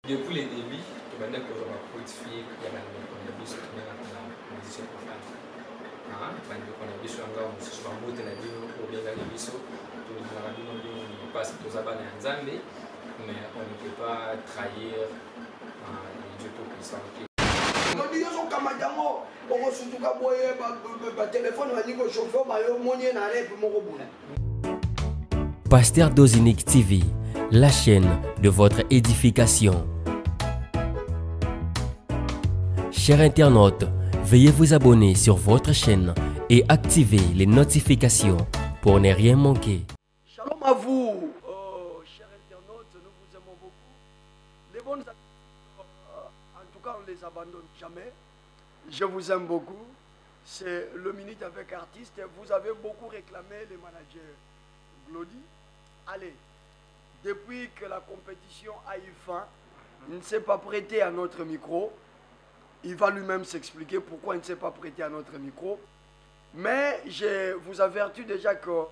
Depuis les débuts, tu vas dire que je m'apprends de filles, il y a des musiciens profanes. On a vu sur un gars, on se soit monté la vie, ou bien la vie, on passe tous à Bana Nzambe, mais on ne peut pas trahir les dieux tout-puissants. Pasteur Dozinique TV, la chaîne de votre édification. Chers internautes, veuillez vous abonner sur votre chaîne et activer les notifications pour ne rien manquer. Shalom à vous, chers internautes, nous vous aimons beaucoup. Les bonnes en tout cas, on ne les abandonne jamais. Je vous aime beaucoup. C'est le Minute avec Artiste. Vous avez beaucoup réclamé les managers. Glody, allez, depuis que la compétition a eu fin, il ne s'est pas prêté à notre micro. Il va lui-même s'expliquer pourquoi il ne s'est pas prêté à notre micro. Mais je vous avertis déjà que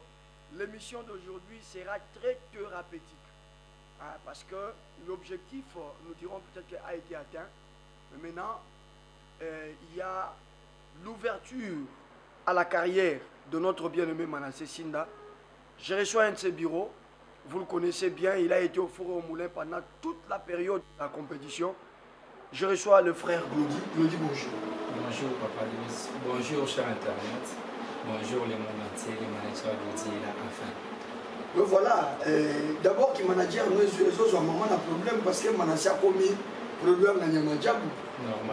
l'émission d'aujourd'hui sera très thérapeutique. Parce que l'objectif, nous dirons peut-être, a été atteint. Mais maintenant, il y a l'ouverture à la carrière de notre bien-aimé Manasseh Sinda. Je reçois un de ses bureaux. Vous le connaissez bien, il a été au four et au moulin pendant toute la période de la compétition. Je reçois le frère Glody. Glody, bonjour. Bonjour Papa Louis, bonjour cher Internet, bonjour les monde entier, les managers Glody là, enfin. Donc voilà, d'abord qui manager nous autres, maman a problème parce que Manasseh a commis problème dans Yamadjab.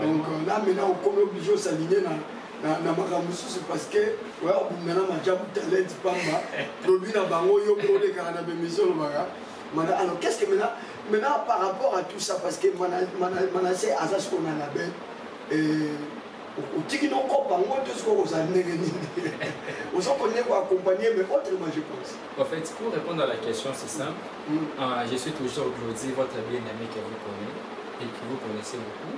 Donc là maintenant on est obligé de s'aligner dans Makamusu, c'est parce que maintenant Madjab talent pamba produit dans Bango yo pour les carnabé mission alors qu'est-ce que maintenant par rapport à tout ça, parce que Manasseh Azaz qu'on a la belle au tiki non quoi Bango tout ce qu'on a négé on s'en connaît pour accompagner mais autrement je pense. En fait, pour répondre à la question, c'est simple. Je suis toujours Glody, votre bien-aimé que vous connaissez et que vous connaissez beaucoup.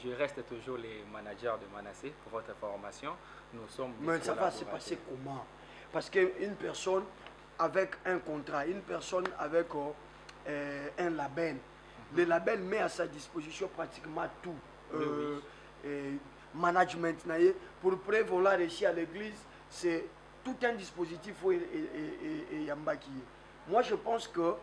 Je reste toujours les managers de Manasseh pour votre information. Nous sommes. Mais ça va se passer comment? Parce qu'une personne avec un contrat, une personne avec un label, le label met à sa disposition pratiquement tout. Management, pour prévoir réussir à l'église, c'est tout un dispositif et Yambaki. Moi, je pense que,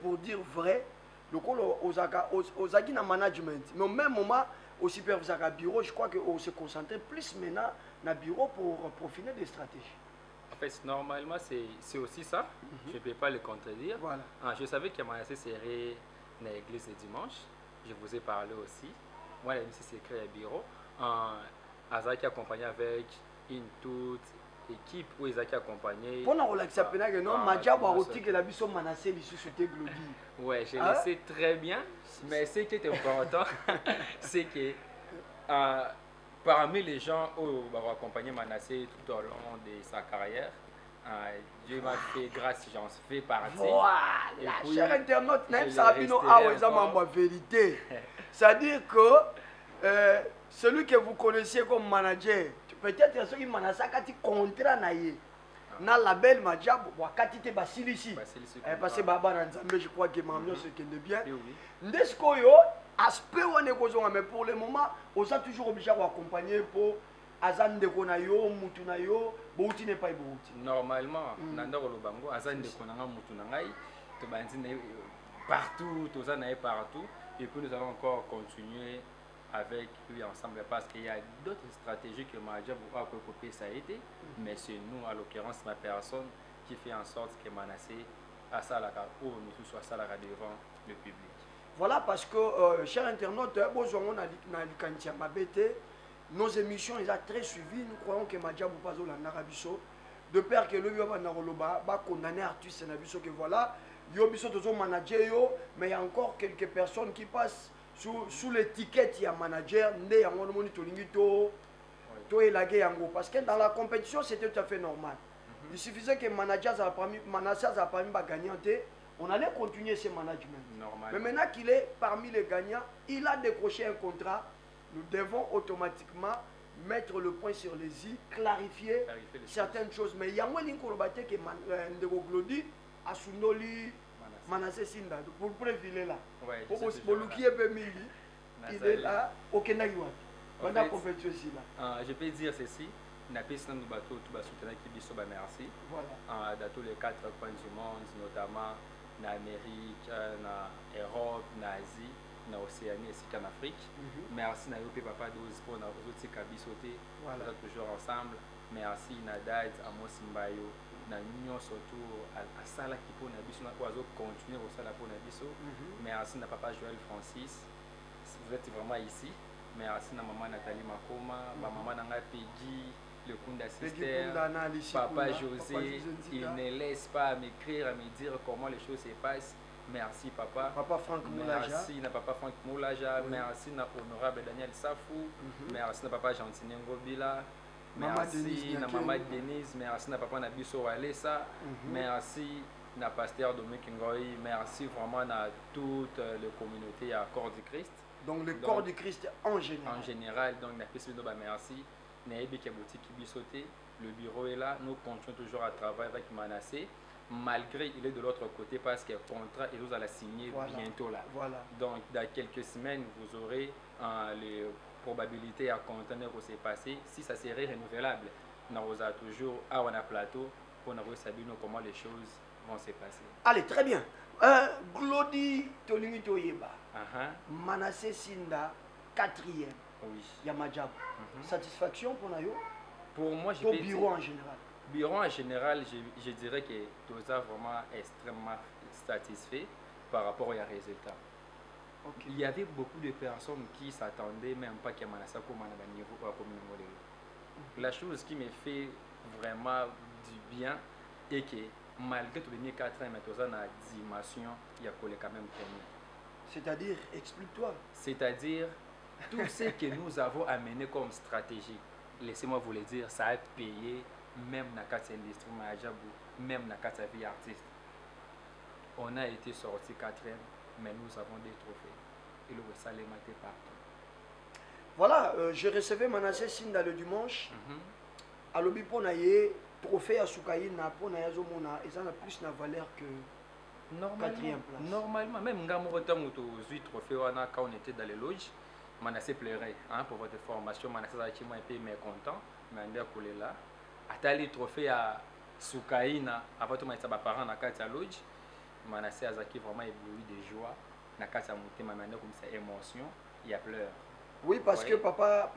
pour dire vrai, le aux agina management, mais au même moment, au superviseur à bureau, je crois qu'on se concentre plus maintenant dans le bureau pour profiter des stratégies. En fait, normalement, c'est aussi ça. Je ne peux pas le contredire. Voilà. Je savais que Manasseh serait dans l'église le dimanche. Je vous ai parlé aussi. Moi, l'émission c'est créé le bureau. Azaki accompagné avec une toute équipe où ils ont accompagné. Pour nous relaxer, non, Madjab a aussi que la mission Manasseh lui suscité Glody. Ouais, je le sais très bien, mais ce qui est important, c'est que parmi les gens qui ont accompagné Manasseh tout au long de sa carrière, Dieu m'a fait grâce, j'en fais partie. Voilà, cher internaute, ça a vérité. C'est-à-dire que celui que vous connaissiez comme manager, peut-être celui qui Manasseh a un contrat na label Madjab wakati te basilisi parce que baba na Nzambe, je crois que mamio se kende bien ndesko yo aspect wane kozonga, mais pour le moment on est toujours obligé d'accompagner pour azan de kona yo mutu na yo bouti ne pas bouti normalement nanda ko lobango azan de kona nga mutu na ngai to banzi partout to za na partout, et puis nous allons encore continuer avec lui ensemble parce qu'il y a d'autres stratégies que Madjab a copié, ça a été, mais c'est nous, en l'occurrence ma personne, qui fait en sorte que Manasseh a ça ou nous soit ça devant le public. Voilà, parce que, chers internautes, nos émissions ils ont très suivi. Nous croyons que Madjab ou pas en Arabie, de peur que le va condamner artiste que voilà, yo biso tozo manager mais il y a encore quelques personnes qui passent sous l'étiquette, il y a manager, parce que dans la compétition, c'était tout à fait normal. Il suffisait que Manasseh a parmi les gagnants, on allait continuer ce management. Normal. Mais maintenant qu'il est parmi les gagnants, il a décroché un contrat, nous devons automatiquement mettre le point sur les i, clarifier certaines choses. Mais il y a un ligne que Ndego Glody, Asunoli, Manassé Sinda, pour préfiler là. Ouais, Pour je suis pour toujours qui est permis, il est Nazali. là, aucun n'aïwa. En Pendant fait, compétition aussi là. Je peux dire ceci. Na piste nous bateau tout bas soutenir qui biso ba merci. Voilà. Dans tous les 4 coins du monde, notamment en Amérique, en Europe, en Asie, en Océanie ainsi qu'en Afrique. Merci na yope papa 12 pour na autres kabisoté. Voilà. Toujours ensemble. Merci na Dad Amos Mbayo. Na union surtout à sala qui pour na biso na oiseau continuer au sala pour na biso. Merci na papa Joël Francis. Vous êtes vraiment ici. Merci na maman Nathalie Makoma, ma maman Nanga Peggy, le Kunda Sister, papa José, il ne laisse pas m'écrire, à me dire comment les choses se passent. Merci papa. Papa Franck Moulaja. Merci na papa Franck Moulaja. Merci na honorable Daniel Safou. Merci na papa Gentine Ngobila. Merci na maman Denise. Merci na papa Nabiso Walesa. Merci na pasteur Dominique Ngoyi. Merci vraiment à toute la communauté à Corps du Christ. Donc le corps du Christ en général. En général, donc merci. Le bureau est là. Nous continuons toujours à travailler avec Manassé. Malgré il est de l'autre côté parce que le contrat il nous a signé bientôt là. Voilà. Donc dans quelques semaines, vous aurez les probabilités à contenir ce qui s'est passé. Si ça serait renouvelable, nous aurons toujours à un plateau pour nous savoir comment les choses vont se passer. Allez, très bien. Glody Tolingi Toyeba. Manassé Sinda, 4e. Oui. Yamajab. Satisfaction pour Nayo? Pour moi, je peux bureau en général. Bureau en général, je dirais que tout ça vraiment extrêmement satisfait par rapport aux résultats. Okay. Il y avait beaucoup de personnes qui s'attendaient même pas que Manassé comme un niveau comme la chose qui me fait vraiment du bien est que malgré tous les 4 ans, mais dans la dimension, il y a quand même premier. C'est-à-dire, explique-toi. C'est-à-dire, tout ce que nous avons amené comme stratégie, laissez-moi vous le dire, ça a payé même dans la industrie, même dans la vie artiste. On a été sorti 4e, mais nous avons des trophées. Et le salé maté partout. Voilà, je recevais Manassé Sinda le dimanche. À l'Obipo, trophée à Soukaïna pour Nayazomona, et ça a plus de valeur que 4e place. Normalement, même quand on a eu trophée quand on était dans les loges, Manassé pleurait pour votre formation. Manassé a été un peu mécontent, mais on a collé là. À les trophée à Soukaïna, avant tout, mes parents dans la loge, Manassé a vraiment ébloui de joie. Dans la monté, ma manière comme ça, émotion, il y a pleurs. Oui, parce que papa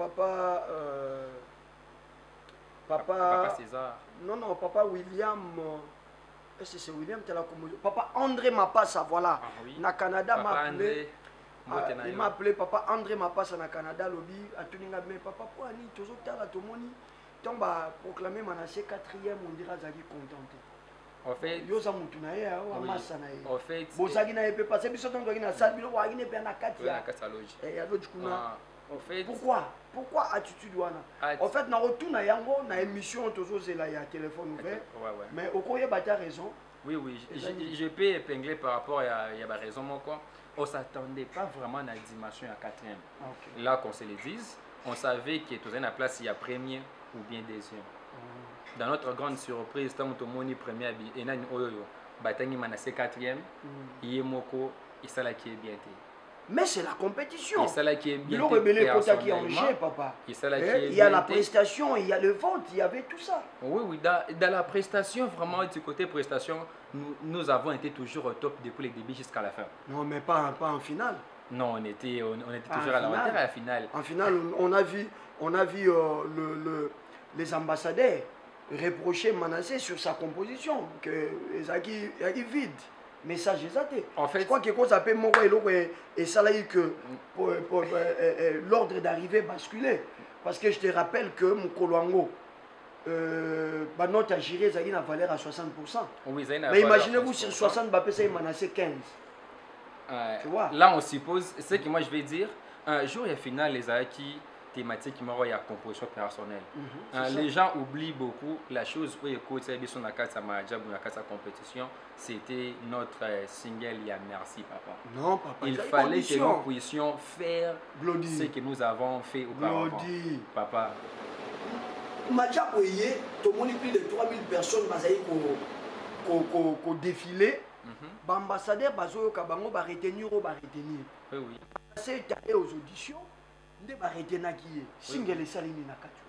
César. Non, papa William. Est-ce que c'est William Papa André Mapassa, voilà. Na Canada m'a appelé. Il m'a appelé papa André Mapassa na Canada, lobby. A Tuninga, mais papa, pour Annie, toujours tard à tout le monde. Tombe à proclamer Manassé 4e, on dira Zagi contenté. En fait, en fait, pourquoi attitude en fait na retourna yango na émission toujours c'est là il y a téléphone ouvert mais au quoi il y a raison. Oui, je peux épingler par rapport à il y a raison mon quoi. On s'attendait pas vraiment à la dimension à 4e. Là qu'on se le dise, on savait que tout la place il y a premier ou bien deuxième. Dans notre grande surprise, tant que mon premier et nan oyo batangi Manassé 4e, Yemoko et ça là qui est bien. Mais c'est la compétition. Et ça là qui est bien. Papa. Il y a la prestation, il y a le vote, il y avait tout ça. Oui, dans la prestation, vraiment du côté prestation, nous avons été toujours au top depuis le début jusqu'à la fin. Non, mais pas en finale. Non, on était toujours à la hauteur à la finale. En finale, on a vu les ambassadeurs reprocher Manassé sur sa composition, que Zaki vide. Message exacté. En fait, je crois que quand ça peut et ça là que l'ordre d'arrivée basculé. Parce que je te rappelle que mon Kolwango, notre agiré a une valeur à 60%. Oui, mais imaginez-vous sur 60, il Manassé 15. Tu vois? Là, on suppose, ce que moi je vais dire, un jour et final, les Aaki thématique qui il y a composition personnelle. Les gens oublient beaucoup la chose où écoute sur la carte à compétition, c'était notre single il y a merci papa. Non papa. Il fallait que nous puissions faire ce que nous avons fait auparavant. Papa. Macha Oye, tout le monde plus de 3000 personnes qui ont défilé Ambassadeur bazoyoka bango ba retenir ou ba retenir. Oui, oui. C'est allé aux auditions, ne ba retenir qui est. Single salini na katu.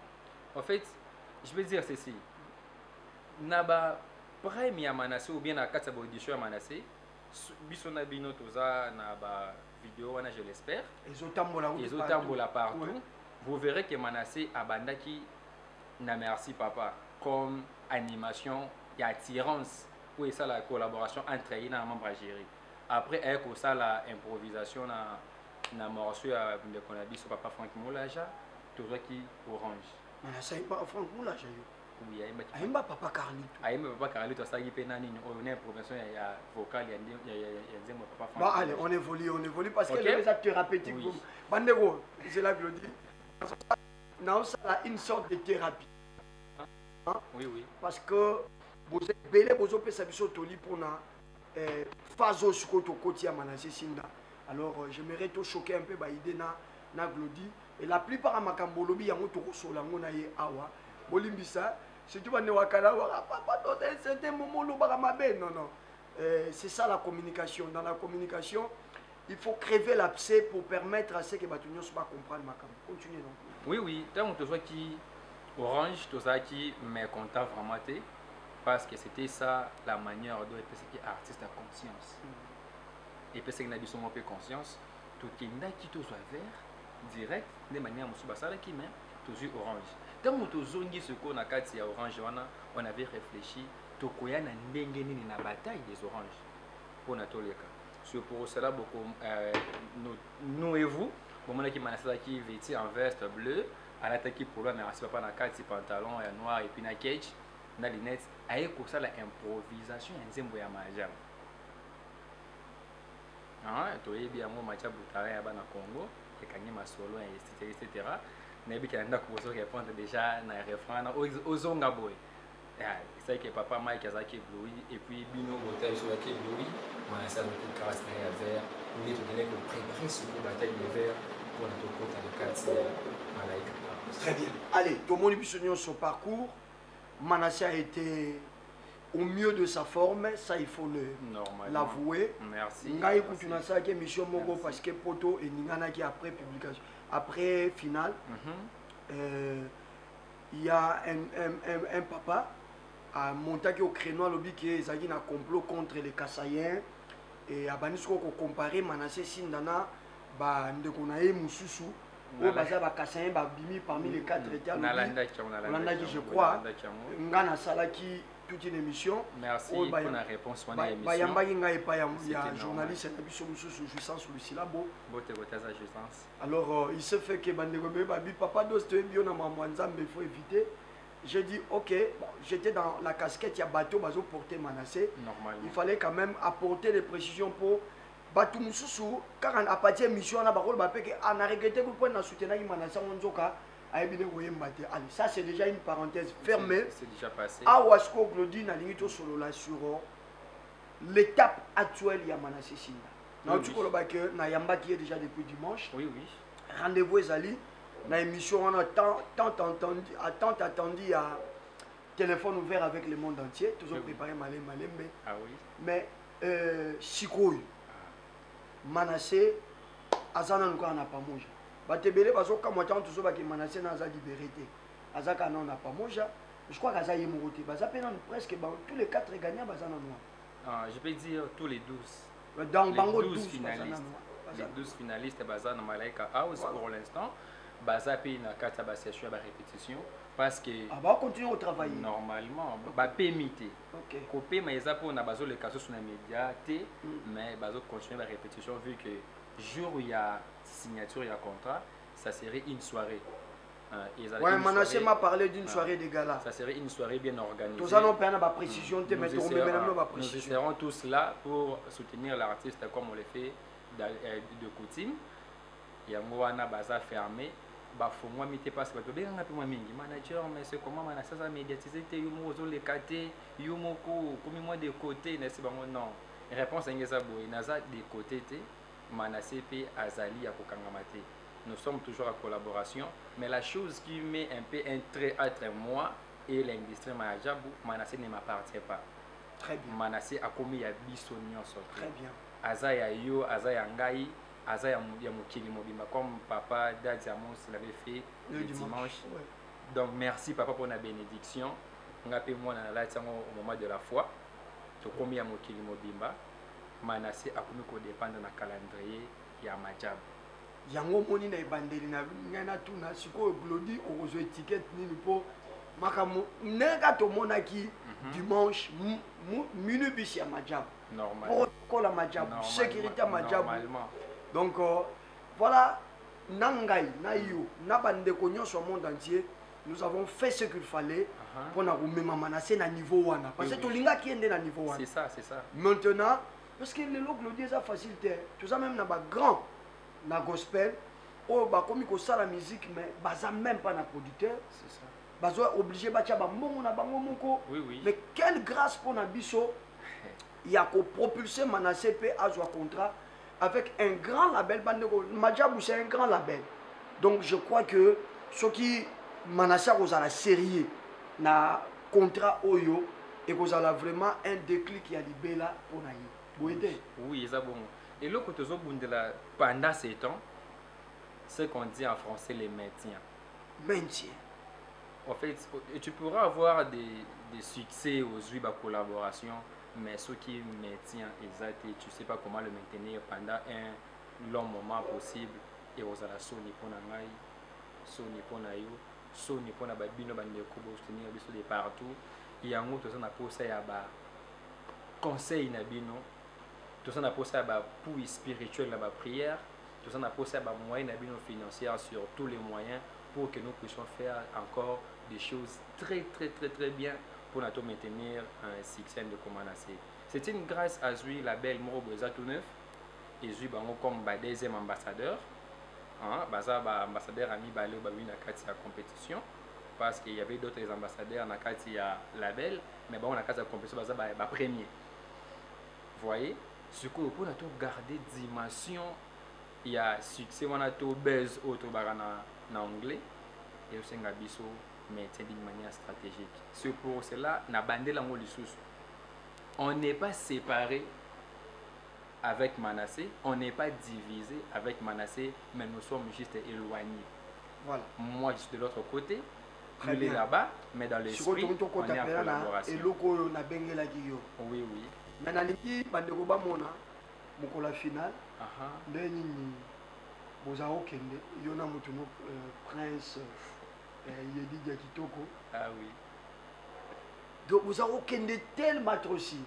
En fait, je vais dire ceci. Naba premier Manassé ou bien na kata ba audition ya Manassé, biso na bino toza na ba vidéo wana je l'espère. Ils ont tambola partout. Ouais. Vous verrez que Manassé abandaki na merci papa comme animation et attirance où est ça la collaboration entre eux na membre gérer. Après avec ça la improvisation na morceau de konabiso papa Frank Moulaja toujours qui orange. Manassé pas Frank Moulaja yo. Oui, Aimba papa Carlito. Aimba papa Carlito ça qui pena nini on est improvisation ya vocal ya nzembo papa Frank. Bon allez, on évolue parce que les actes thérapeutiques bandego, c'est là que je dis. Non, ça a une sorte de thérapie. Oui, oui. Parce que vous êtes belé, vous avez fait ça pour na phase sur le côté à Manassé Sinda. Alors j'aimerais te choquer un peu par l'idée na Glody et la plupart à Makambolobi y a un tour sur la mona y awa. Bolimbisa, si tu vas ne wakala papa dans un certain moment le baramabe non non. C'est ça la communication. Dans la communication, il faut crever l'abcès pour permettre à ceux qui batunions soit comprendre Makam. Continuez donc. Oui oui, tant que toi qui Orange, tout ça qui m'est content vraiment parce que c'était ça la manière de faire que artiste a conscience. Et puis c'est que nous avons un peu conscience, tout qui n'a qui tout soit vert direct de manière à ça qui met toujours orange. Tant que nous avons ce qu'on a quatre orange, on avait réfléchi tout quoi na ndenge ni na bataille des oranges pour tous les cas. C'est pour cela beaucoup nous et vous, au moment qui m'a qui vêtu en veste bleue. À l'attaque pour lui, mais c'est pas dans quatre pantalons noir et puis na cage, na lunettes. Avec ça la improvisation, un zimbo ya majam. Ah, tu es bien moi matcha boutare ya bana Congo, et kanye masolo etc. Nebi kanda kuboso répondre déjà na refrain na ozonga boy. C'est que papa Mike azaki Blouy et puis Bino Botel sur qui Blouy, mais ça nous casse na vert. Nous te donner que préparer sur la bataille de vert pour notre côté de quatre malaika. Très bien. Allez, tout le monde son parcours. Manassé a été au mieux de sa forme, ça il faut l'avouer. Merci. Ngai kutuna ça qui mission Mogo parce que poto et Ningana qui après publication, après finale, il y a un papa à monter au créneau lobby qui est un complot contre les Kassaïens et à Banisco comparer Manassé Sindana ba ndekonaye mususu. Au bazar bakassayen babimi parmi les quatre états. Je crois. Ngana Salaki toute une émission. Merci pour la réponse. Bayamba Inga et Payam, il y a un journaliste qui est jouissance sur le syllabo. Alors il se fait que Bandegobe Babi papa doste bio na mamwanza mais il faut éviter. J'ai dit ok, bon, j'étais dans la casquette, il y a bateau bazo porter Manassé. Il fallait quand même apporter des précisions pour Batou Moussou, car à partir de mission, on a regretté que vous soutenir Manassé Onzoka. Allez, ça c'est déjà une parenthèse fermée. C'est déjà passé. Awasko Glody n'a limité sur l'étape actuelle de Manassé Sinda. Nayamba qui est déjà depuis dimanche. Oui, oui. Rendez-vous Ezali. Dans l'émission, on a tant attendu à téléphone ouvert avec le monde entier. Toujours préparé malé. Ah oui. Mais Sikouy. Manassé azana nuka na pamoja batebele bazoka motan tuzo ba ki Manassé na za liberté azaka na pas moja je crois qu'aza yemuroté baza pena presque tous les 4 gagnants bazana noir. Je peux dire tous les 12 dans bango 12 finalistes les 12 finalistes bazana Malaika House pour l'instant baza pe na kata ba session ba répétition parce que va continuer au travail normalement ba pémité OK copé mais ça pour na bazo le cas sur les médias mais bazo continuer la répétition vu que jour où il y a signature il y a contrat ça serait une soirée ouais Manassé m'a parlé d'une soirée de gala ça serait une soirée bien organisée tous allons prendre ma précision nous serons tous là pour soutenir l'artiste comme on le fait de coutume il y a un baza fermé faut moi mité parce que bien un peu moins mingi manager mais c'est comment Manassé ça médiatiser te yumo zo le katé yumo ko comme moi de côté n'est-ce pas non réponse ngeza boy naza de côté te Manassé pe azali ya kokangamate nous sommes toujours en collaboration mais la chose qui met un peu un trait entre moi et l'industrie Majabu Manassé ne m'appartient pas Très bien. Manassé a commis ya biso nyonso. Très bien. Aza ya yo, aza ya ngai, aza ya mokili mobimba comme papa Daddy Amos l'avait fait le dimanche. Ouais. Donc merci papa pour la bénédiction. Ngape moi na la tsango au moment de la foi. To commis ya mokili mobimba. Manassé a commis ko dépendre na calendrier ya majab. Yango moni na ebandeli na ngana tuna siko glodi ozo étiquette nini po makamo neka to monaki dimanche minuit bis ya majab. Normal. Pour la majab, sécurité majab. Donc voilà, nangai na yo na bande konyo sur le monde entier, nous avons fait ce qu'il fallait pour na rumema Manassé na niveau wana parce que tolinga qui est na niveau wana. C'est ça, c'est ça. Maintenant parce que le glodi ça facilité, tout ça même na ba grand na gospel oh bah comme il ça la musique mais baza même pas na producteur c'est ça baza obligé bacha ba mbongo na bango moko oui mais quelle grâce pour na biso il y a qu'au propulser Manassé pe à son contrat avec un grand label bandeko Majabou c'est un grand label donc je crois que ce qui Manassé a la série na contrat oyo et qu'on a vraiment un déclic qui a libéré là pour na oui c'est bon. Et le côté pendant ces temps, ce qu'on dit en français, les maintiens. Maintien. En fait, tu pourras avoir des succès aux de collaboration, mais ce qui maintient exact, tu ne sais pas comment le maintenir pendant un long moment possible. Et aux ala soni pour nangai, soni pour nayo, soni pour nababino bandeko soutenir biso de partout. Il y a un autre qui a posé à ba conseil nabino. Tout ça n'a pas ça pour spirituel la prière, tout ça n'a pas ça moyen financier sur tous les moyens pour que nous puissions faire encore des choses très bien pour nous maintenir un succès de Manassé. C'est une grâce à lui la belle Moro Boza tout neuf et lui comme deuxième ambassadeur, baza ambassadeur ami balé na kati ya compétition parce qu'il y avait d'autres ambassadeurs na kati ya label mais on a kati ya compétition baza ba premier. Vous voyez? Ce qu'on peut garder dimension, il y a succès, on a tout buzz autre en anglais et aussi un biso mais d'une manière stratégique. C'est pour cela na bandé la on n'est pas séparé avec Manassé, on n'est pas divisé avec Manassé, mais nous sommes juste éloignés. Voilà. Moi je suis de l'autre côté, il est là-bas, mais dans l'esprit on est en collaboration. Oui. Maintenant, il bandeko bamona mokola final ndeni boza okende yona mutuno prince Yedi Diakitoko. Ah oui. Donc boza okende tellement trop sûr.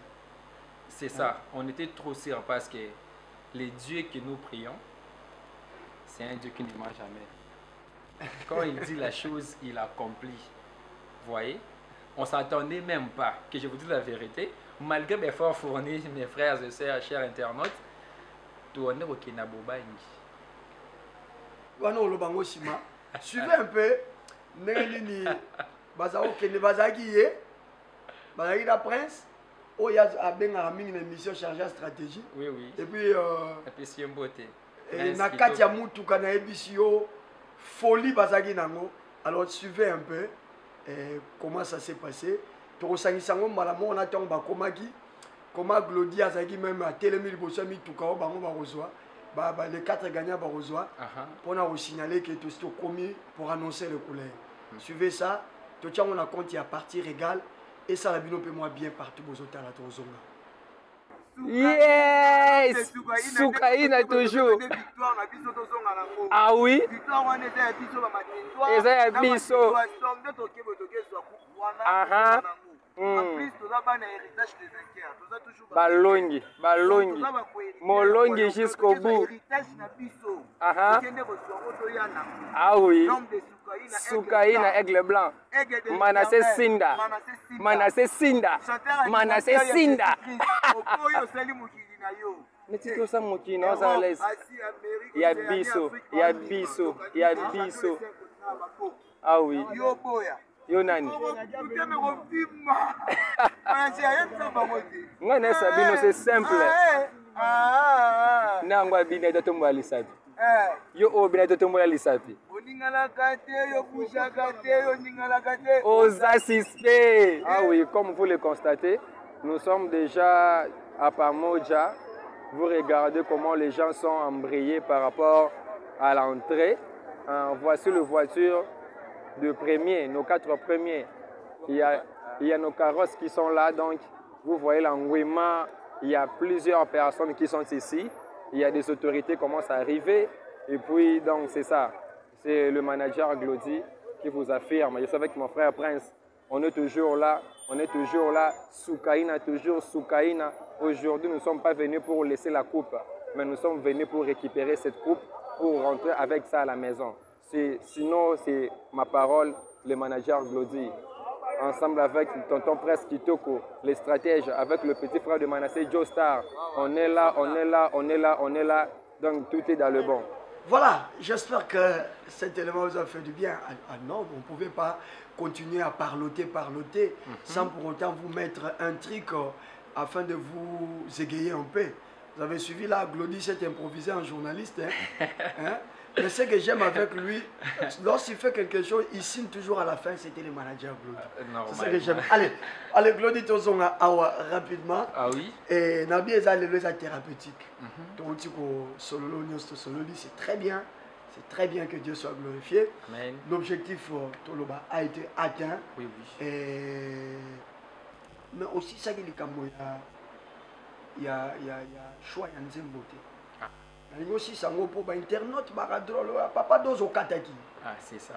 C'est ça, on était trop sûr parce que le Dieu que nous prions, c'est un Dieu qui ne ment jamais. Quand il dit la chose, il accomplit. Vous voyez? On ne s'attendait même pas, que je vous dis la vérité, malgré mes efforts fournis, mes frères et sœurs, chers internautes, tourner au Kenabobangi. Suivez un peu. Nélini, Bazao Kene Bazaki, Bazaki la Prince, oh, il y a une émission chargée à stratégie. Oui. Et puis, c'est une beauté. Et Nakatia Moutou Kana Ebisio, folie Bazaki Nango. Alors, suivez un peu comment ça s'est passé. Tokosangisango malamo on attend comment Glody Azaki même à Télémil Bossami Tukao Bango Barozwa. Les 4 gagnants Barozwa. Pour nous signaler que tout est commis pour annoncer le couleur. Suivez ça. Tout on a compte à partir égale. Et ça la bino peut moi bien partout aux hôtels à Tozonga. Yes! Soukaina toujours. Ah oui? Eza ya biso. Aha. Balongi. Molongi jusqu'au bout. Aha. Ah oui. Soukaina aigle blanc. Manassé Sinda. Mais tu sais ça mokino ça laisse. Il y a biso. Ah oui. Yo nani. Ngone sabino c'est simple. Nangwa bina dotomba lisapi. Yo obina dotomba lisapi. Aux assistés. Ah oui, comme vous le constatez, nous sommes déjà à Pamoja. Vous regardez comment les gens sont embrayés par rapport à l'entrée. Voici les voitures de premiers, nos 4 premiers. Il y a nos carrosses qui sont là, donc vous voyez l'engouement. Il y a plusieurs personnes qui sont ici. Il y a des autorités qui commencent à arriver. Et puis, donc, c'est ça. C'est le manager Glody qui vous affirme. Je suis avec mon frère Prince. On est toujours là. On est toujours là. Soukaina, toujours Soukaina. Aujourd'hui, nous ne sommes pas venus pour laisser la coupe, mais nous sommes venus pour récupérer cette coupe, pour rentrer avec ça à la maison. Sinon, c'est ma parole, le manager Glody. Ensemble avec tonton Prince Kitoko, les stratèges, avec le petit frère de Manasseh, Joe Star. On est là, on est là, on est là, on est là. Donc tout est dans le bon. Voilà, j'espère que cet élément vous a fait du bien. Ah non, vous ne pouvez pas continuer à parloter, sans pour autant vous mettre un truc afin de vous égayer un peu. Vous avez suivi là, Glody s'est improvisé en journaliste. Hein? Mais ce que j'aime avec lui, lorsqu'il fait quelque chose, il signe toujours à la fin, c'était le manager Glody. C'est ce que j'aime. Allez, Glody, rapidement. Ah oui. Et Nabi est allé les thérapeutique. Donc, c'est très bien. C'est très bien que Dieu soit glorifié. L'objectif Toloba a été atteint. Oui, oui. Mais aussi, ça qui est il y a choix, il y a une beauté. Aussi, ça va pour l'internaute, papa dozo kataki. Ah, c'est ça.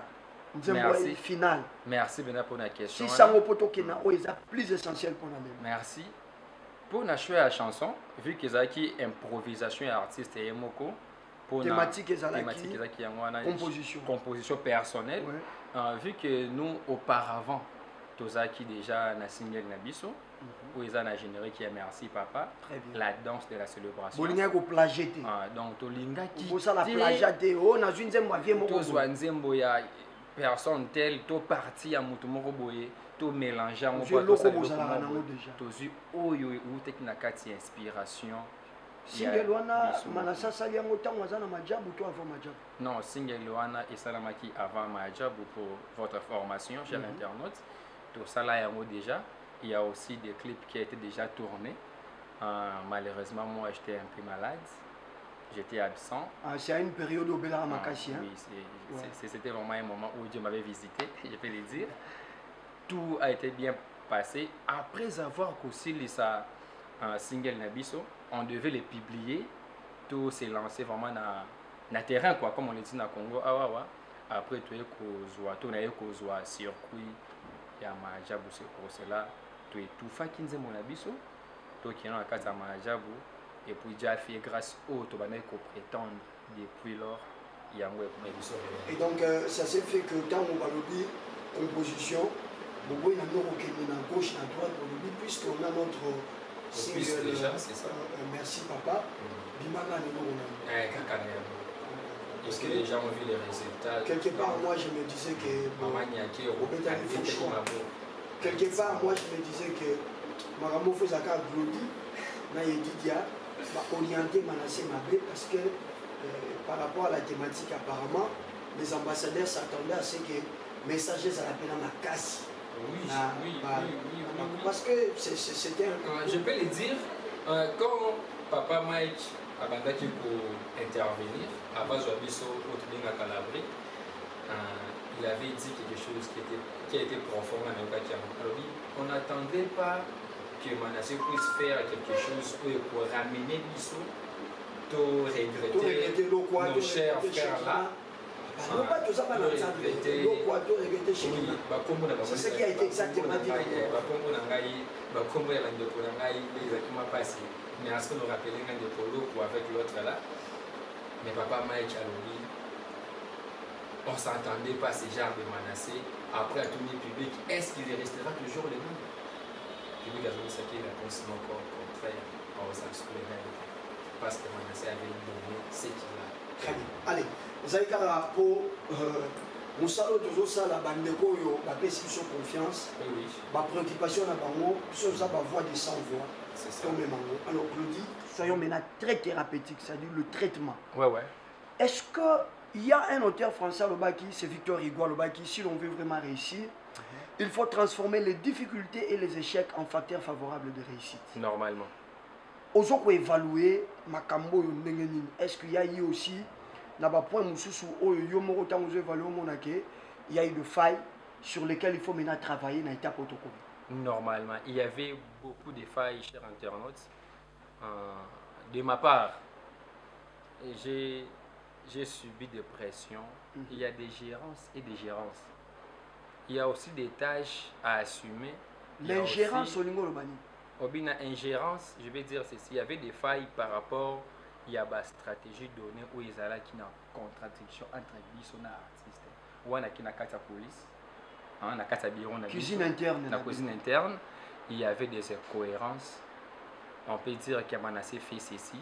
Merci. Final. Merci Bena pour la question. Si ça va pour Tokena, c'est plus essentiel pour nous. Merci. Pour la chanson, vu que c'est improvisation et artiste et moko, pour thématique composition personnelle, vu que nous auparavant, Tozaki déjà na single Nabiso, où ils ont généré qui est merci papa, la danse de la célébration. Donc Tolinga qui personne telle, to parti à Mutumoro Boye, to mélanger en inspiration. Single wana manasa sali yango tango azana majabu to avant majabu. Non, single wana et salamaki avant majabu pour votre formation, chers internautes. Tout ça là yango déjà. Il y a aussi des clips qui étaient déjà tournés. Malheureusement, moi j'étais un peu malade. J'étais absent. C'est à une période où Bella Makassi. Oui, c'était vraiment un moment où Dieu m'avait visité, je peux le dire. Tout a été bien passé. Après avoir aussi les single Nabiso, on devait les publier. Tout s'est lancé vraiment dans le terrain, quoi, comme on le dit dans le Congo. Après, tu es circuit. Il y a Majabu, c'est pour cela. Tu es tout fait 15 mon abisso. Tu es dans la case de Majabu. Et puis, déjà fait grâce au Tobanais qu'on prétend depuis lors. Il y a un et donc, ça s'est fait que quand on va le dire, composition, on voit la gauche, à droite, puisqu'on a notre single. Déjà, c'est ça. Merci papa. Bimana Est-ce que les gens ont vu les résultats? Quelque part, moi, je me disais que... Quelque part, moi, je me disais que Maramo Fozaka Glody, Naïdidia, va orienter Manasseh Mabé parce que par rapport à la thématique, apparemment, les ambassadeurs s'attendaient à ce que messages à la peine à ma casse. Oui, parce que c'était un... je peux le dire, quand Papa Mike abandaki pour intervenir, avant Joabiso au Tibinga Calabri, il avait dit quelque chose qui a été profond dans le Kakiam. Alors on n'attendait pas que Manasseh puisse faire quelque chose pour ramener Bisso, pour regretter nos chers frères là. C'est ce qui a été exactement dit. Mais à ce que nous rappelons de Polo ou avec l'autre là, mais Papa Mike Aloui, on ne s'entendait pas ce genre de Manasseh. Après à tout le public, est-ce qu'il restera toujours le même? Le public a dit ce qui est la réponse non contraire aux exclure parce que Manasseh avait donné ce qu'il a. Très bien. Allez, vous avez qu'à pour mon salaud toujours ça la bande de Koyo, la perception confiance. Oui. Ma préoccupation là bango, sur ça va voix des sans voix. C'est ça. Alors Glody, soyons maintenant très thérapeutiques, c'est-à-dire le traitement. Ouais. Est-ce qu'il y a un auteur français à l'Obaki, c'est Victor Hugo à l'Obaki, si l'on veut vraiment réussir, Il faut transformer les difficultés et les échecs en facteurs favorables de réussite. Normalement. Ozo ko évaluer makambo yo ndenge nini. Est-ce qu'il y a eu aussi na ba point mususu oyo yo moko tango zo évaluer monake, il y a eu de failles sur lesquelles il faut maintenant travailler na étape protocole. Normalement, il y avait beaucoup de failles, chers internautes. De ma part, j'ai subi des pressions. Il y a des gérances et des gérances. Il y a aussi des tâches à assumer. L'ingérence au niveau urbain. Obina ingérence, je vais dire ceci, il y avait des failles par rapport à la stratégie donnée où ils allaient qui na contradiction entre les artistes. Ou qui na la police, na kata bureau na cuisine interne. La cuisine interne, il y avait des incohérences. On peut dire que Manassé fait ceci,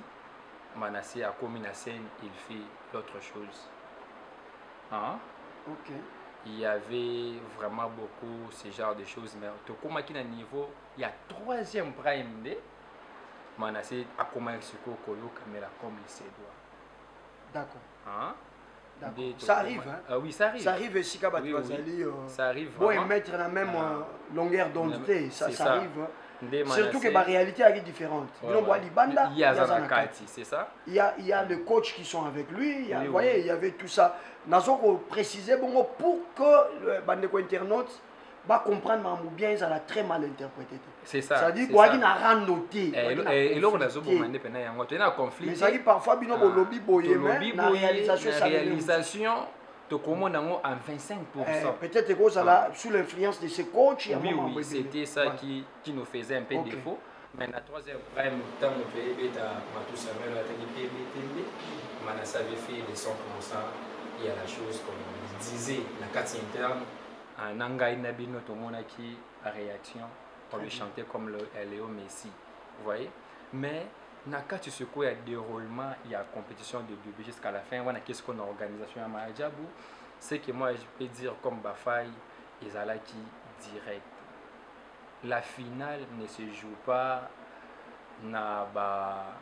Manassé a commis la scène, il fait l'autre chose. Ok. Il y avait vraiment beaucoup ce genre de choses, mais tout comme à un niveau, il y a troisième prime de Manassé a commencé à Koyo caméra comme il se doit. D'accord. D'accord. Ça arrive, hein? Ah oui, ça arrive. Ça arrive aussi quand oui, oui. Ça arrive vraiment. Bon, mettre la même longueur d'onde, ça arrive. Surtout que la réalité est différente. Il y a Zanakati, c'est ça? Il y a les coachs qui sont avec lui, vous voyez, il y avait tout ça. Nous avons précisé pour que les internautes comprennent bien, ils ont très mal interprété. C'est ça. Ça dit qu'il y a un noté. Et là, on a un conflit. Mais ça dit parfois, il y a un lobby boyé, mais la réalisation, tu commandes en 25%. Peut-être que ça sous l'influence de ces coachs. Oui, c'était ça qui nous faisait un peu défaut. Mais la troisième prime, tant que PB, Matou Samuel a été PB, Manassé avait fait des 100%. Il y a la chose comme on disait, la carte interne, en Angaï Nabino Tomonaki, à réaction, on lui chantait comme Léo Messi. Vous voyez? Mais Naka tu sais quoi, il y a déroulement, il y a compétition de début jusqu'à la fin. On a qu'est-ce qu'on a organisation à Mahadjabou. C'est que moi je peux dire comme Bafai, Ezalaki direct. La finale ne se joue pas na ba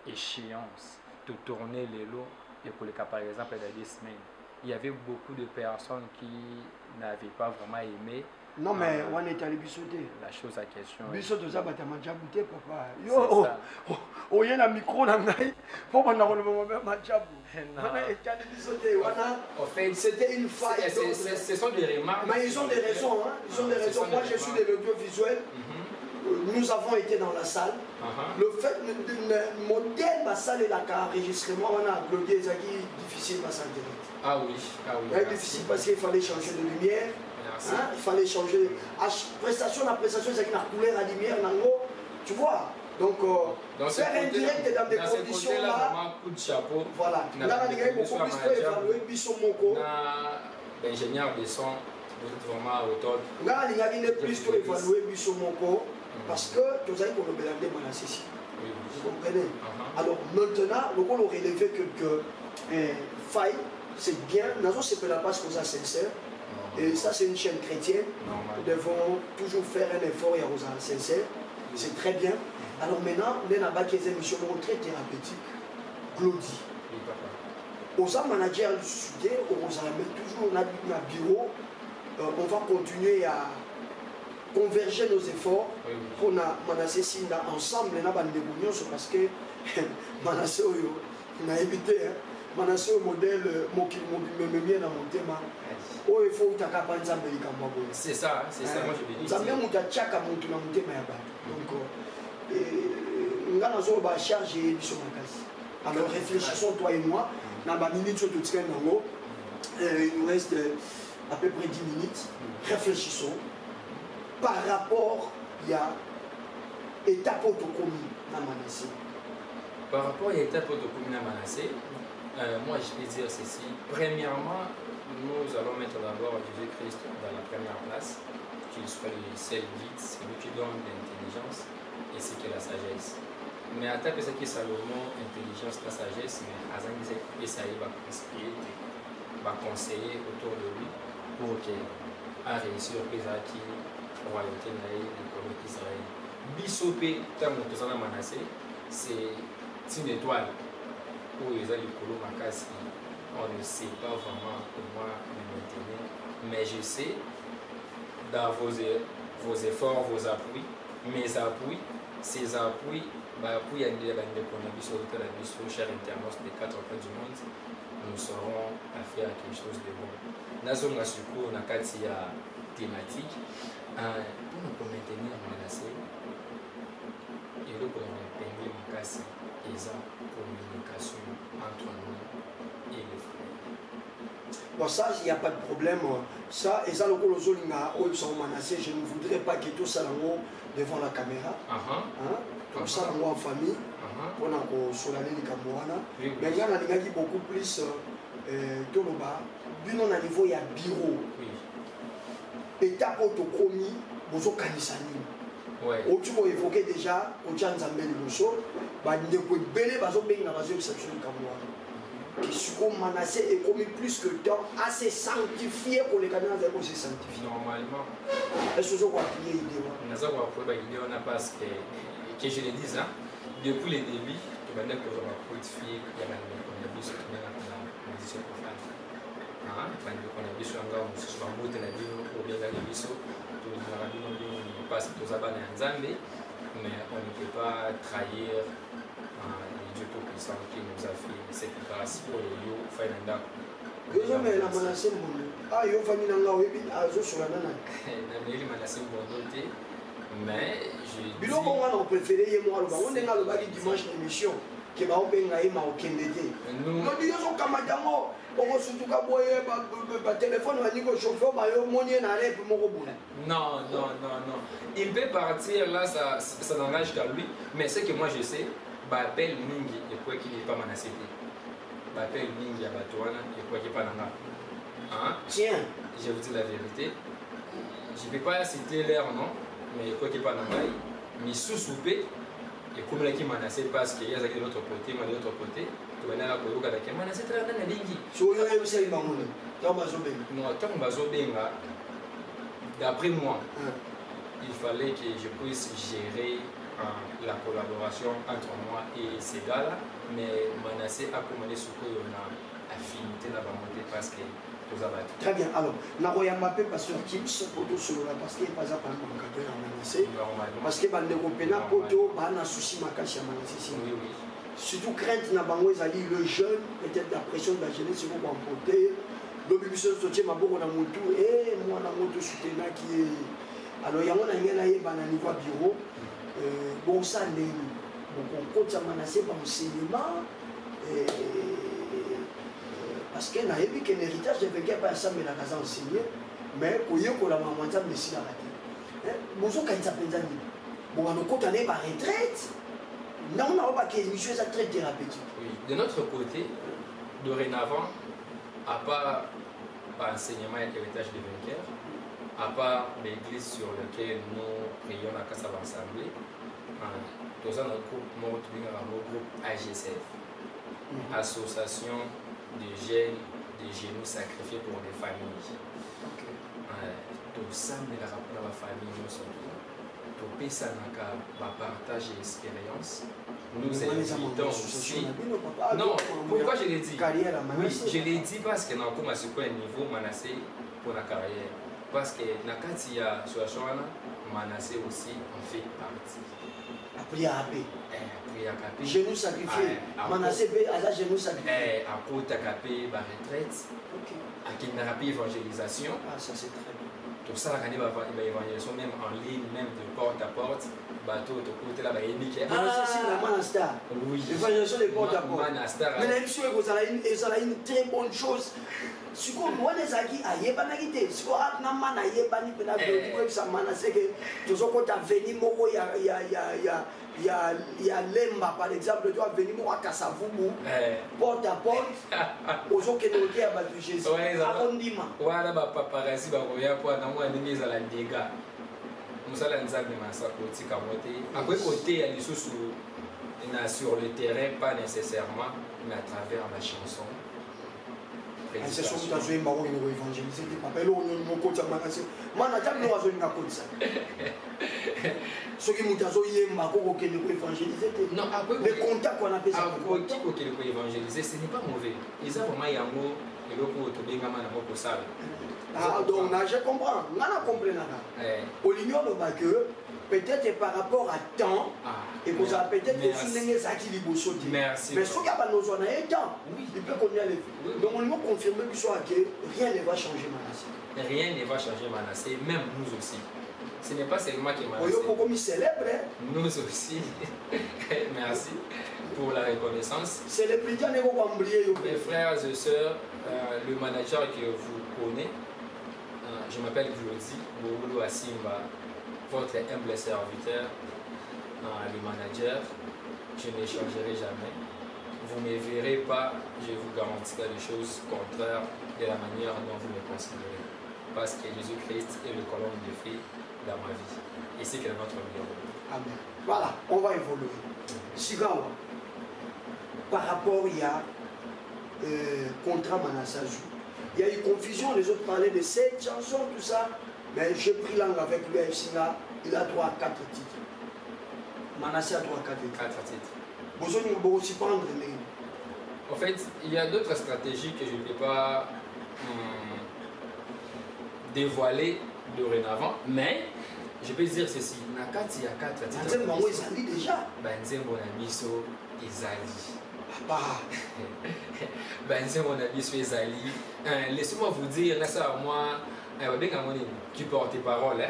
échéance. De tourner les lots et pour le cas par exemple il y a 2 semaines. Il y avait beaucoup de personnes qui n'avaient pas vraiment aimé. Non, mais on est allé bissoter. La chose à question. Bissoter, ça va déjà bouté, papa. Yo, oh, il y a un micro dans le faut qu'on a relevé ma jabou. On est allé bissoter. En fait, c'était une faille. Ce sont des remarques. Mais ils ont des raisons. Hein. Ils ont des raisons. Moi, je suis de l'audiovisuel. Nous avons été dans la salle. Le fait de modèle ma salle et la enregistrement, on a uploadé ça qui est difficile ma salle. Ah oui, difficile parce qu'il fallait changer de lumière. Hein? Il fallait changer. Prestation, la prestation, c'est qu'il y a une couleur à lumière, tu vois. Donc faire un direct dans des conditions là. Coup de chapeau. Voilà. Là, on a beaucoup plus pour évaluer Bissot Moko. L'ingénieur de son, vraiment au top. Là, il y a plus pour évaluer Bissot Moko. Parce que tu as dit qu'on a belagé Manassé. Vous comprenez? Alors maintenant, nous avons relevé quelques failles. C'est bien. Nous avons ce que la passe qu'on a sincère. Et ça, c'est une chaîne chrétienne. Nous devons toujours faire un effort et à sincère. C'est très bien. Alors maintenant, nous avons des émissions très thérapeutiques. Glody. Aux managers du sud, on toujours un bureau. On va continuer à converger nos efforts pour Manassé Sinda ensemble. Nous avons des bouillons parce que Manassé, on a évité. Manassé au modèle me dans mon thème. Oh, il faut que tu aies c'est ça, moi je vais dire. Ça vient de tchaka mon thème. Donc, nous avons chargé sur ma case. Alors réfléchissons, toi et moi. Dans ma minute sur tout ce qu'il il nous reste à peu près 10 minutes. Réfléchissons par rapport à l'étape autonomie dans Manassé. Par rapport à l'étape autonomie dans Manassé, moi je peux dire ceci. Premièrement, nous allons mettre d'abord Jésus-Christ dans la première place, qu'il soit le seul guide, celui qui donne l'intelligence et ce qui est la sagesse. Mais à taper ce qui est Salomon, intelligence, la sagesse, mais à Zangizé, Esaïe va conseiller autour de lui pour qu'il a réussi au pays qui royauté naïe, l'économie d'Israël. Bissopé, tant que ça Manassé, c'est une étoile pour les écolos Makasi. On ne sait pas vraiment comment me maintenir, mais je sais dans vos efforts, vos appuis, mes appuis, ces appuis, appui à chers internautes des 4 coins du monde, nous serons à faire quelque chose de bon. Nous avons un cas thématique pour maintenir menacé et le pour maintenir mon cas et la communication entre nous et les frères. Bon, ça, il n'y a pas de problème. Ça, et ça, le Kolozolinga, je ne voudrais pas que tout ça devant la caméra. Tout ça en famille. On a solane les Kamouana. Mais il y a beaucoup plus de l'Oba. Nous, on a niveau, il y a bureau. Étape autocomie, vous avez kanisani. Tu peux évoquer déjà, au Tchan Zambé de Bosso, il faut belé, bazo benga bazo exception Kamouana. Qui succombe menacé et commis plus que temps, assez sanctifié pour les Canadiens de se sanctifier. Normalement. Est-ce que vous avez une idée? On n'a pas ce que je le dise, hein, depuis les débuts, tu vas dire que je vais fille, il y a un bus qui vient à la position pour faire. On a bus en gare, on se soit monté la vie, ou bien la bus, tout le monde passe tous à Bana en Zambie, mais on ne peut pas trahir le Dieu Tout-Puissant qui nous a fait cette grâce pour le Yo Fainanda. Mais la menacée, ah, yo famille n'a pas eu à zo sur la nana. La menacée, mais je dis... Bilo on a préféré moi on est là le bali dimanche émission que va obenga ema okendete. Nous disons kamadamo on surtout ka boye ba téléphone va dire que chauffeur ba yo monnier na rep moko boula. Non. Il peut partir là, ça n'engage qu'à lui, mais ce que moi je sais, appelle mingi et quoi qu'il n'est pas menacé. Appelle mingi à Batouana et quoi qu'il n'est pas nanga. Tiens, je vous dis la vérité. Je ne peux pas citer l'air, non, mais quoi qu'il n'est pas nanga. Mais sous-soupé, et comme là qui menacé parce qu'il y a de l'autre côté, moi de l'autre côté, tu vas aller à la Koloka qui est menacé très bien. D'après moi, il fallait que je puisse gérer la collaboration entre moi et ces gars-là, mais menacé a commandé ce qu'on a affinité dans la montée parce que vous avez. Très bien, alors, Naroya Mapé, pasteur Kim, poto solo parce qu'il n'y a pas à menacé. Parce que bande compena poto, bana souci makashi à menacé. Surtout crainte na bango ezali le jeune, peut-être la pression de la jeunesse c'est pour emporter. L'obligation de sortir ma bonne moto et moi na moto soutenir qui est. Alors il y a mon ami là il va niveau bureau. Bon ça n'est donc on compte à menacé par enseignement parce que na yebi que l'héritage de quelqu'un pas ça mais la casa enseigné mais koye ko la maman ça mais si la raté bonzo quand ça penza ni bon on compte aller par retraite non on n'a pas que monsieur ça très thérapeutique. Oui, de notre côté dorénavant à part enseignement et héritage de vainqueurs, à part l'église sur laquelle nous prions à Kassava Assemblée, nous avons notre groupe AGSF, Association de jeunes des genoux sacrifiés pour des familles. Tout ça, mais la rapport à la famille, nous sommes tout ça, partage et expérience. Nous invitons aussi. Non, pourquoi je l'ai dit? Oui, je l'ai dit parce que nous avons commencé à un niveau menacé pour la carrière. Parce que dans le cas de la situation, menacé aussi en fait partie. Après à AP. Après à AP. Genoux sacrifiés. Menacé à la genou sacrifié. Après à AP, retraite. À qui n'a pas évangélisation. Ah, ça c'est très bien. Tout ça, la évangélisation même en ligne, même de porte à porte. Bateau, de côté là, c'est la Manastar. Oui. L'évangélisation de porte à porte. Manastar. Mais l'émission, ça a une très bonne chose. Si on voit les aguis, il y a pas d'agité. Si on a un man, il y a pas de ça menacé que tout ce qu'on a venu, il y a Lemba par exemple, tu as venu à Kassavubu, porte à porte, aux gens qui nous disent à Jésus. Arrondiment. Voilà, paparazzi, pour avoir un mise à la dégâts. Nous allons nous amener à ça côté camoté. Après côté, il y a des choses sur le terrain, pas nécessairement, mais à travers la chanson. C'est sûr que tu as joué Maro et évangéliser. Papa, là, on a un coach à Manassé. Manata, nous avons un coach. Ceux qui nous ont joué Maro qui nous évangéliser. Non, après, les contacts qu'on appelle ça. Après, qui nous évangéliser, ce n'est pas mauvais. Ils ont vraiment eloko tobengama na moko sala. Ah, donc je comprends. On comprend. Au lignol, que peut-être par rapport à temps, et vous avez peut-être souligné ça qui est beau sauter. Merci. Mais ce qu'il y a pas nos zones à temps, il peut qu'on y aille. Donc on nous confirme que rien ne va changer Manassé. Rien ne va changer Manassé, même nous aussi. Ce n'est pas seulement que Manassé. Comme célèbre. Nous aussi. Merci pour la reconnaissance. C'est le plus grand oublié. Mes frères et sœurs, le manager que vous connaissez, je m'appelle Glody Boulou Asimba, votre humble serviteur, le manager. Je ne changerai jamais. Vous ne me verrez pas, je vous garantis des choses contraires de la manière dont vous me considérez. Parce que Jésus-Christ est le colonne de feu dans ma vie. Et c'est que notre meilleur. Amen. Voilà, on va évoluer. Sigawa, par rapport il y a contrat Manassajou. Il y a eu confusion, les autres parlaient de 7 chansons, tout ça. Mais j'ai pris langue avec lui, il a droit à 4 titres. Manassé a droit à 4 titres. 4 titres. Besoin de aussi prendre les... En fait, il y a d'autres stratégies que je ne peux pas dévoiler dorénavant, mais je peux dire ceci. Nakati, il y a 4 titres. Banzembo Ezali déjà. Banzembo Nabiso Ezali. Papa. Banzembo Nabiso Ezali. Laissez-moi vous dire, là, ça, moi, qui porte parole.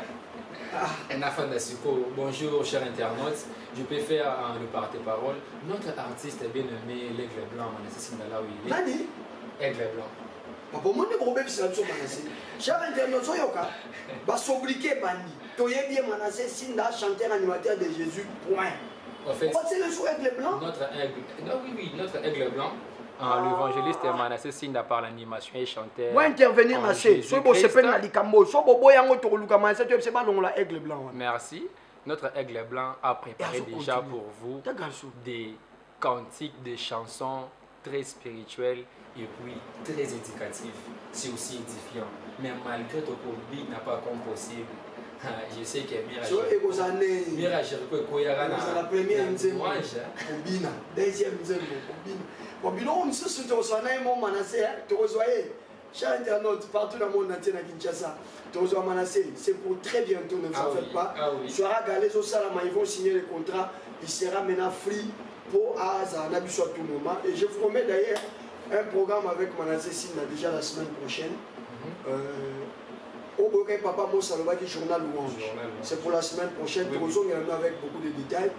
Bonjour, chers internautes. Je peux faire le porte-parole. Notre artiste bien-aimé, l'Aigle Blanc, Manassé Sindala, où il est. Nani? Aigle Blanc. Pour moi, le problème, c'est que Manassé. Chers internautes, il va s'obliger Bandi. Toye bien Manassé Sinda, chanteur animateur de Jésus, point. En fait, c'est le sous Aigle Blanc? Notre Aigle, non, oui, notre Aigle Blanc. L'évangéliste Manassé Sinda par l'animation et chanteur. Moi intervenir Manassé. Si vous êtes pas Likambo, si vous êtes Aigle Blanc. Merci. Notre Aigle Blanc a préparé déjà pour vous des cantiques, des chansons très spirituelles et puis très éducatives. C'est aussi édifiant. Mais malgré tout, Kobi n'a pas comme possible. Je sais que Mira Jericho est Koyara. La première Nzembo. Kobina. Deuxième Nzembo. Kobina. On se soutient au Sanaï, mon Manassé. Tu reçois, chers internautes, partout dans le monde entier, à Kinshasa. Tu reçois Manassé. C'est pour très bientôt, ne vous en faites pas. Il sera galé au Salama, ils vont signer le contrat. Il sera maintenant free pour Azanabi à tout moment. Et je vous promets d'ailleurs un programme avec Manassé Sinda déjà la semaine prochaine. Au Boké Papa Moussalobaki Journal Louange. C'est pour la semaine prochaine. Nous allons avec beaucoup de détails.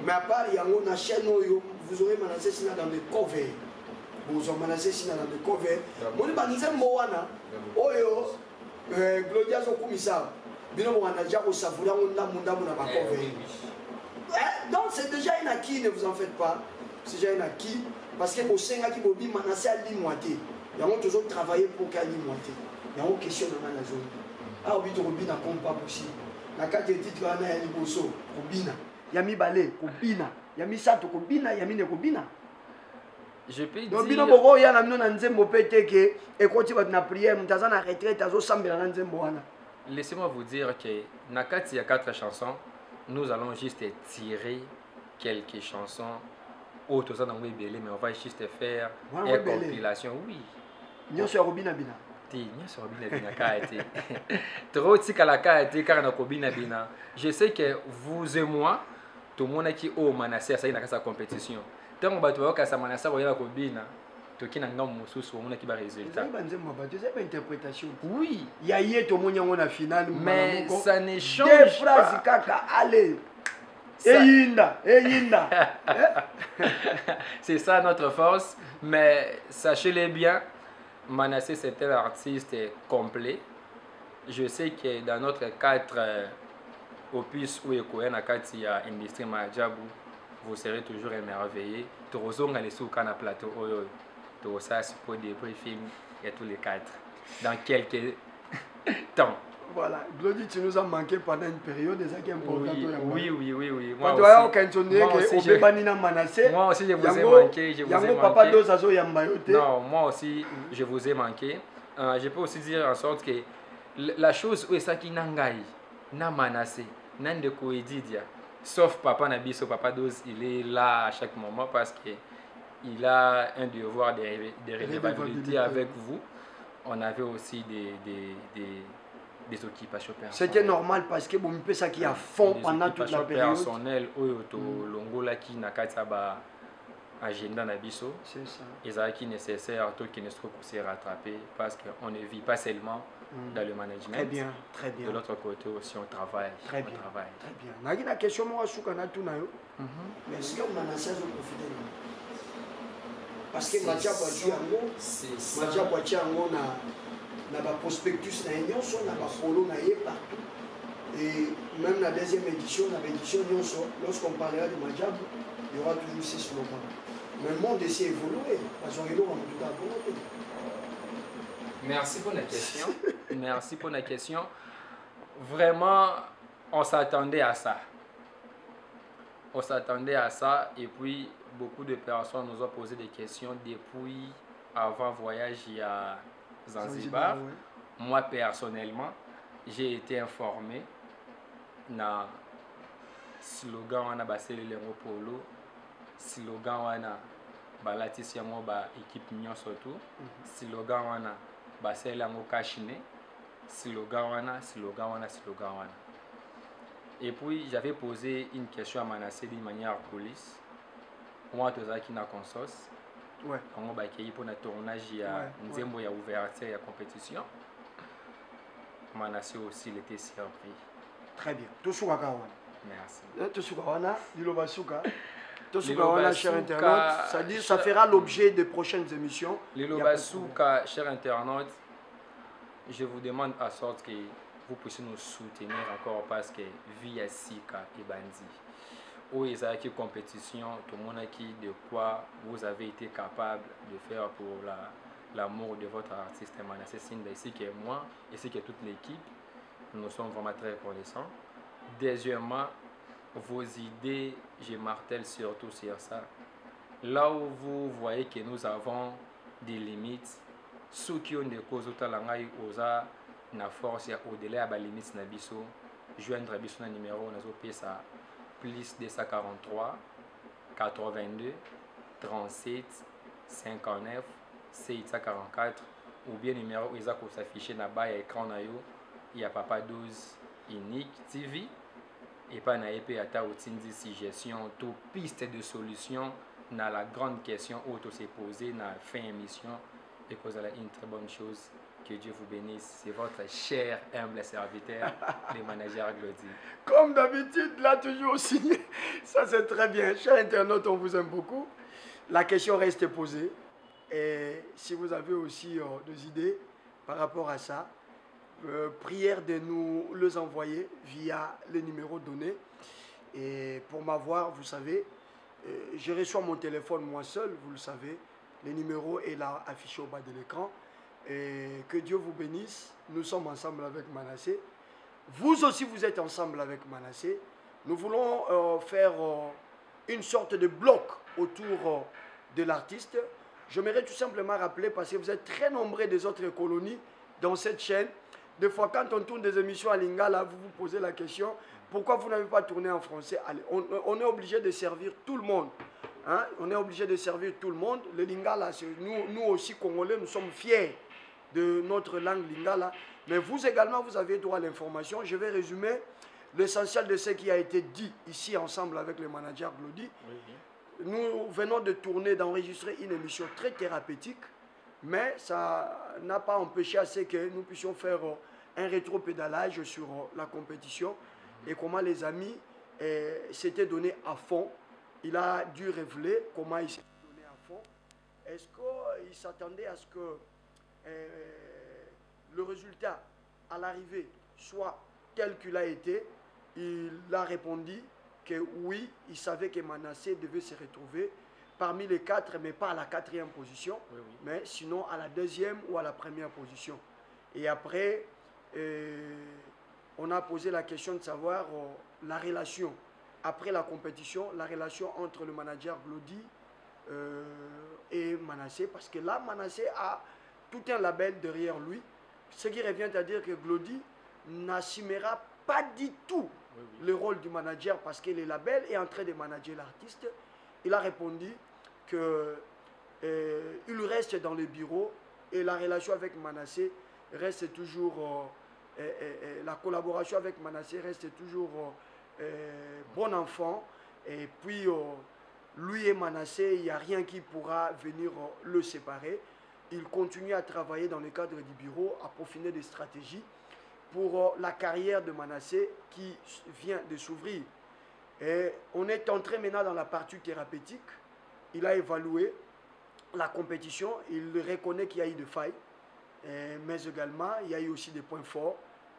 Mais à part, il y a une chaîne où vous aurez Manassé Sinda dans des covers. Vous aurez Manassé Sinda dans des covers. Moi, je suis Moana. Oyo, Glodia Zokumisa. Bino Moana, Jako Savoura, on a Munda Muna cover. Donc, c'est déjà un acquis, ne vous en faites pas. C'est déjà un acquis. Parce que au Sénat qui Bobi Manassé a l'imoité. Il y a toujours travaillé pour qu'il y ait l'imoité. Il y a une question dans la zone. Ah, oui, Robina compte pas possible. La carte de titre, il y a un bosso, Robina. Il y a mis balai, Robina. Il y a mis sato, Robina, il y a mis Robina. Je peux dire. Donc, Bino Boro, il y a un Nzembo Pété qui est quand tu vas dans la prière, tu as une retraite, tu as un Nzembo. Laissez-moi vous dire que Nakati, il y a 4 chansons. Nous allons juste tirer quelques chansons. Autres, mais on va juste faire une compilation. Oui. Nous sommes Robina Bina. Je sais que vous et moi, tout le monde qui est au Manassé, ça y est, sa compétition. Tant que tu as sa Manassé, tu as Kobina, tu as un résultat. C'est une interprétation. Oui. Il y a tout le monde en finale. Mais ça ne change pas. Des phrases, caca, allez. C'est ça notre force. Mais sachez-le bien, Manassé, c'est un artiste complet. Je sais que dans notre 4 opus où il y a Industrie Majabu, vous serez toujours émerveillés. Tous les sous le plateau, tout ça, c'est pour des briefings et tous les 4. Dans quelques temps. Voilà, Glody, tu nous as manqué pendant une période, c'est ça qui est important. Oui. Moi aussi, je vous ai manqué. Non, moi aussi, je vous ai manqué. Je peux aussi dire en sorte que la chose où est ça qui n'engaille, n'a Manassé, n'a de Koedidia, sauf Papa Nabiso, Papa Dose, il est là à chaque moment parce que il a un devoir de redevabilité avec vous. On avait aussi des occupations personnelles. C'était normal parce que bon, ça qui a fond pendant toute la période. Personnel, longola qui n'a qu'à agenda na biso. C'est ça. Et ça qui est nécessaire, tout qui ne se se rattraper parce qu'on ne vit pas seulement dans le management. Très bien, très bien. De l'autre côté aussi, on travaille. Très bien. Travaille. Très bien. Nagi na question moi souka na tout na yo. Mais est-ce que Manassé a profité? Parce que Matia Boachi yango, Matia Boachi yango na ba prospectus na nyonso na ba polo na ye partout. Et même la deuxième édition, la édition nyonso, lorsqu'on parlera de Matia, il y aura toujours ces slogans. Mais le monde essaie d'évoluer. Parce qu'on est tout à volonté. Merci pour la question. Merci pour la question. Vraiment, on s'attendait à ça. On s'attendait à ça et puis beaucoup de personnes nous ont posé des questions depuis avant voyage à Zanzibar. Oui. Moi personnellement, j'ai été informé na slogan wana baseli lengo polo, slogan wana balatisi yango ba équipe nyonso tout, slogan wana baseli yango kashine, slogan wana. Et puis j'avais posé une question à Manassé d'une manière police. Moi tozaki na consos. Ouais. On va accueillir pour notre tournage ya nzembo ya ouverture ya compétition. Manassé aussi il était surpris. Très bien. Tosuka kawana. Merci. Tosuka wana, Liloba Suka. Tosuka wana, cher internaute, ça dit ça fera l'objet de prochaines émissions. Liloba Suka, cher internaute, je vous demande à sorte que vous puissiez nous soutenir encore parce que via Sika et Bandi. Où il y a une compétition, tout le monde a qui de quoi vous avez été capable de faire pour l'amour de votre artiste Manassé Sinda, ici que moi, ici que toute l'équipe, nous sommes vraiment très reconnaissants. Deuxièmement, vos idées, je martèle surtout sur ça. Là où vous voyez que nous avons des limites, ceux qui ont des causes osa na force au-delà des limites na biso, joindre biso na numéro na zo pesa plus 243 82 37 59 744 ou bien numéro où ils s'afficher na bas écran na yo, il y a Papa 12 unique TV et pas na épée ata outindi suggestion tout piste de solution na la grande question où tout s'est posé na fin émission et que vous avez une très bonne chose. Que Dieu vous bénisse. C'est votre cher, humble serviteur, le manager Glody. Comme d'habitude, là, toujours signé. Ça, c'est très bien. Chers internautes, on vous aime beaucoup. La question reste posée. Et si vous avez aussi des idées par rapport à ça, prière de nous les envoyer via les numéros donnés. Et pour m'avoir, vous savez, je reçois mon téléphone moi seul, vous le savez. Le numéro est là affiché au bas de l'écran. Et que Dieu vous bénisse. Nous sommes ensemble avec Manassé. Vous aussi, vous êtes ensemble avec Manassé. Nous voulons faire une sorte de bloc autour de l'artiste. J'aimerais tout simplement rappeler, parce que vous êtes très nombreux des autres colonies dans cette chaîne. Des fois, quand on tourne des émissions à Lingala, vous vous posez la question, pourquoi vous n'avez pas tourné en français? Allez, on est obligé de servir tout le monde. Hein? On est obligé de servir tout le monde. Le Lingala, nous aussi, Congolais, nous sommes fiers de notre langue Lingala. Mais vous également, vous avez droit à l'information. Je vais résumer l'essentiel de ce qui a été dit ici ensemble avec le manager Glody. Nous venons de tourner, d'enregistrer une émission très thérapeutique, mais ça n'a pas empêché à ce que nous puissions faire un rétro-pédalage sur la compétition et comment les amis s'étaient donnés à fond. Il a dû révéler comment il s'est donné à fond. Est-ce qu'il s'attendait à ce que le résultat à l'arrivée soit tel qu'il a été? Il a répondu que oui, il savait que Manassé devait se retrouver parmi les 4, mais pas à la 4e position, mais sinon à la 2e ou à la 1re position. Et après, on a posé la question de savoir la relation, après la compétition, la relation entre le manager Glody et Manassé, parce que là, Manassé a tout un label derrière lui, ce qui revient à dire que Glody n'assumera pas du tout le rôle du manager parce que le label est en train de manager l'artiste. Il a répondu qu'il reste dans le bureau et la relation avec Manassé reste toujours, la collaboration avec Manassé reste toujours bon enfant. Et puis, lui et Manassé, il n'y a rien qui pourra venir le séparer. Il continue à travailler dans le cadre du bureau, à peaufiner des stratégies pour la carrière de Manassé qui vient de s'ouvrir. Et on est entré maintenant dans la partie thérapeutique. Il a évalué la compétition, il reconnaît qu'il y a eu des failles, mais également il y a eu aussi des points forts.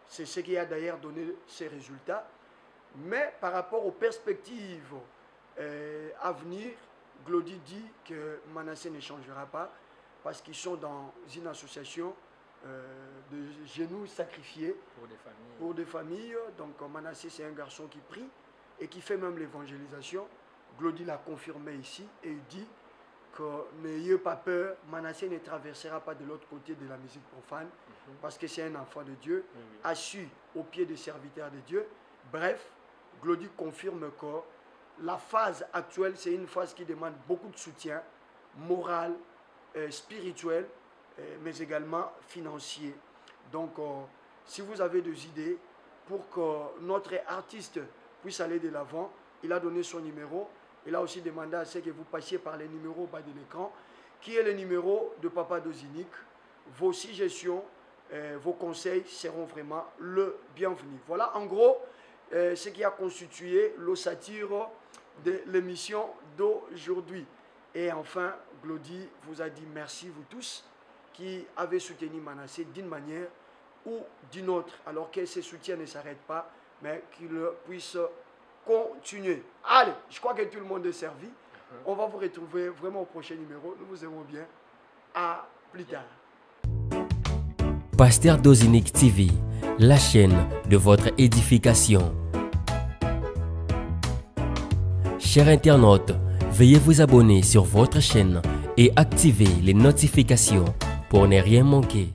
C'est ce qui a d'ailleurs donné ces résultats. Mais par rapport aux perspectives à venir, Glody dit que Manassé ne changera pas parce qu'ils sont dans une association de genoux sacrifiés pour des familles. Donc Manassé, c'est un garçon qui prie et qui fait même l'évangélisation. Glody l'a confirmé ici et il dit que n'ayez pas peur, Manassé ne traversera pas de l'autre côté de la musique profane parce que c'est un enfant de Dieu, assis au pied des serviteurs de Dieu. Bref, Glody confirme que la phase actuelle, c'est une phase qui demande beaucoup de soutien moral, spirituel, mais également financier. Donc, si vous avez des idées pour que notre artiste puisse aller de l'avant, il a donné son numéro. Il a aussi demandé à ce que vous passiez par les numéros au bas de l'écran, qui est le numéro de Papa Dozinic. Vos suggestions, vos conseils seront vraiment le bienvenu. Voilà en gros ce qui a constitué l'ossature de l'émission d'aujourd'hui. Et enfin, Glody vous a dit merci, vous tous, qui avez soutenu Manassé d'une manière ou d'une autre, alors que ce soutien ne s'arrête pas, mais qu'il puisse continuer. Allez, je crois que tout le monde est servi. On va vous retrouver vraiment au prochain numéro. Nous vous aimons bien. À plus tard. Pasteur Dozinic TV, la chaîne de votre édification. Chers internautes, veuillez vous abonner sur votre chaîne et activer les notifications pour ne rien manquer.